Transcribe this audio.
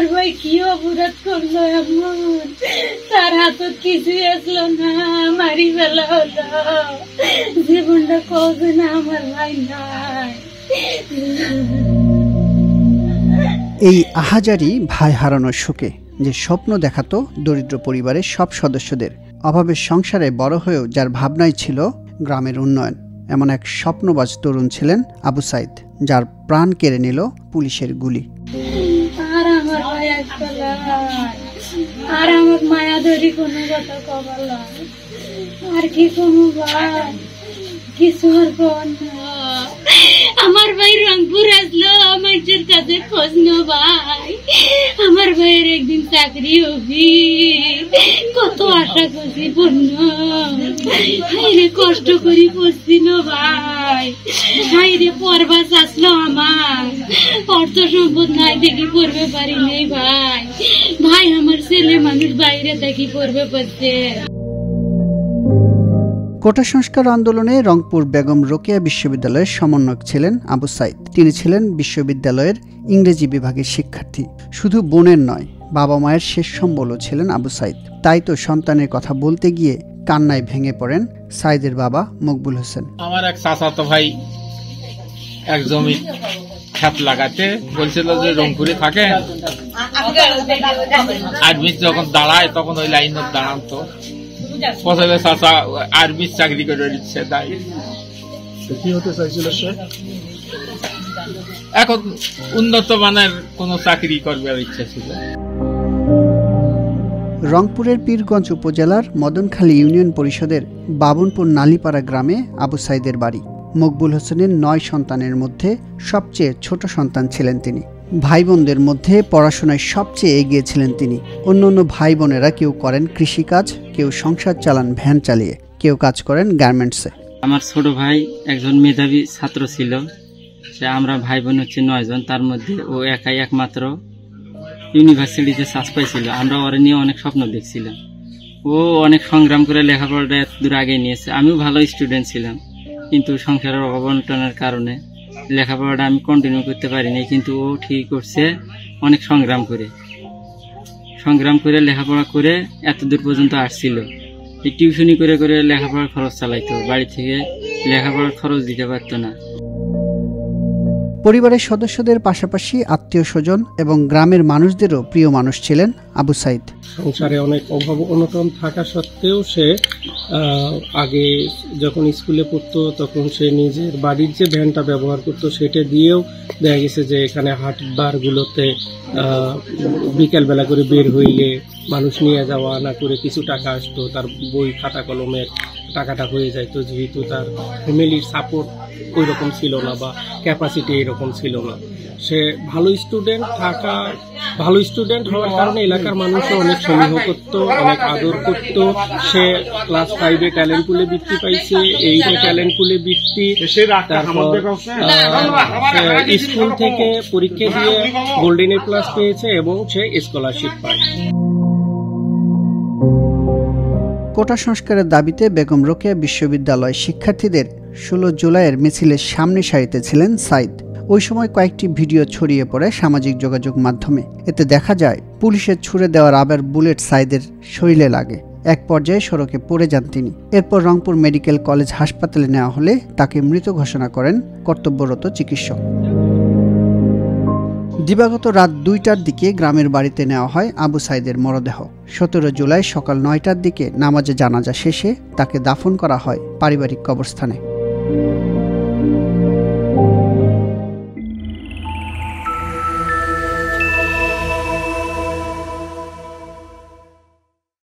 আমার ভাই কি অপরাধ করলো এমন? তার হাতত কিছুই আসলো না, মারি ফেলা হলো। জীবনটা কবে না আমার ভাই নাই। এই আহাজারি ভাই হারানোর শোকে যে স্বপ্ন দেখাতো দরিদ্র পরিবারের সব সদস্যদের, অভাবের সংসারে বড় হয়েও যার ভাবনাই ছিল গ্রামের উন্নয়ন, এমন এক স্বপ্নবাজ তরুণ ছিলেন আবু সাইদ, যার প্রাণ কেড়ে নিল পুলিশের গুলি। আর আমার ভাই আর আমার মায়া ধরি কোনো কথা কবল আর কি কোনো ভাই কিছু আর কর না। আমার ভাই রংপুর আসলো, মানুষের কাছে খোঁজ নো ভাই। আমার ভাইয়ের একদিন চাকরি হবি, কত আশা করছি বন্য হাইরে কষ্ট করি পড়ছিল ভাই। হাইরে পড়বাস আসলো আমার, অর্থ সম্পদ নাই দেখি পড়বে পারি নেই ভাই। ভাই আমার ছেলে মানুষ বাইরে দেখি পড়বে পারছে। কোটা সংস্কার আন্দোলনে রংপুর বেগম রোকেয়া বিশ্ববিদ্যালয়ের সমন্বয়ক ছিলেন আবু সাইদ। তিনি ছিলেন বিশ্ববিদ্যালয়ের ইংরেজি বিভাগের শিক্ষার্থী। শুধু বোনের নয়, বাবা মায়ের শেষ সম্বলও ছিলেন আবু সাইদ। তাই তো সন্তানের কথা বলতে গিয়ে কান্নায় ভেঙে পড়েন সাইদের বাবা মকবুল হোসেন। আমার এক চাচাতো ভাই এক জমি খেত লাগাতে বলছিল যে রংপুরে থাকে, আর্মি যখন দাঁড়ায় তখন ওই লাইন দাঁড়াতো। পছন্দের চাচা আর্মির চাকরি করে দিচ্ছে, তাই কি হতে চাইছিল সে? এখন উন্নত মানের কোন চাকরি করবার ইচ্ছা ছিল। রংপুরের পীরগঞ্জ উপজেলার মদনখালী ইউনিয়ন পরিষদের বাবনপুর নালিপাড়া গ্রামে আবু সাইদের বাড়ি। মকবুল হোসেনের 9 সন্তানের মধ্যে সবচেয়ে ছোট সন্তান ছিলেন তিনি। ভাই বোনদের মধ্যে পড়াশোনায় সবচেয়ে এগিয়ে ছিলেন তিনি। অন্যান্য ভাই বোনেরা কেউ করেন কৃষিকাজ, কেউ সংসার চালান ভ্যান চালিয়ে, কেউ কাজ করেন গার্মেন্টসে। আমার ছোট ভাই একজন মেধাবী ছাত্র ছিল। সে আমরা ভাই বোন হচ্ছে 9 জন, তার মধ্যে ও একাই একমাত্র ইউনিভার্সিটিতে চান্স পাইছিল। আমরা ওরা নিয়ে অনেক স্বপ্ন দেখছিলাম। ও অনেক সংগ্রাম করে লেখাপড়াটা এত দূর আগে নিয়েছে। আমিও ভালো স্টুডেন্ট ছিলাম, কিন্তু সংসারের অবনটনের কারণে লেখাপড়াটা আমি কন্টিনিউ করতে পারিনি। কিন্তু ও ঠিক করছে, অনেক সংগ্রাম করে লেখাপড়া করে এত দূর পর্যন্ত আসছিল। এই টিউশনি করে করে লেখাপড়ার খরচ চালাইতো, বাড়ি থেকে লেখাপড়ার খরচ দিতে পারতো না। পরিবারের সদস্যদের পাশাপাশি আত্মীয় স্বজন এবং গ্রামের মানুষদেরও প্রিয় মানুষ ছিলেন আবু সাইদ। সংসারে অনেক অভাব অনটন থাকা সত্ত্বেও সে আগে যখন স্কুলে পড়তো তখন সে নিজের বাড়ির যে ভ্যানটা ব্যবহার করতো সেটা দিয়েও দেখা গেছে যে এখানে হাট বারগুলোতে বিকেলবেলা করে বের হইলে মানুষ নিয়ে যাওয়া আনা করে কিছু টাকা আসতো, তার বই খাতা কলমের টাকাটা হয়ে যাইতো। যেহেতু তার ফ্যামিলির সাপোর্ট ওই রকম ছিল না বা ক্যাপাসিটি এরকম ছিল না, সে ভালো স্টুডেন্ট হওয়ার কারণে এলাকার মানুষও অনেক সমীহ করতো, অনেক আদর করতো। সে ক্লাস 5-এ ট্যালেন্ট পুলে বৃত্তি পাইছে, 8-এ ট্যালেন্ট পুলে বৃত্তি, তারপর স্কুল থেকে পরীক্ষা দিয়ে গোল্ডেন এ প্লাস পেয়েছে এবং সে স্কলারশিপ পায়। কোটা সংস্কারের দাবিতে বেগম রোকেয়া বিশ্ববিদ্যালয় শিক্ষার্থীদের 16 জুলাইয়ের মিছিলের সামনে সারিতে ছিলেন সাইদ। ওই সময় কয়েকটি ভিডিও ছড়িয়ে পড়ে সামাজিক যোগাযোগ মাধ্যমে। এতে দেখা যায় পুলিশের ছুড়ে দেওয়া রাবার বুলেট সাইদের শরীরে লাগে। এক পর্যায়ে সড়কে পড়ে যান তিনি। এরপর রংপুর মেডিকেল কলেজ হাসপাতালে নেওয়া হলে তাকে মৃত ঘোষণা করেন কর্তব্যরত চিকিৎসক। দিবাগত রাত 2টার দিকে গ্রামের বাড়িতে নেওয়া হয় আবু সাইদের মরদেহ। 17 জুলাই সকাল 9টার দিকে নামাজে জানাজা শেষে তাকে দাফন করা হয় পারিবারিক কবরস্থানে।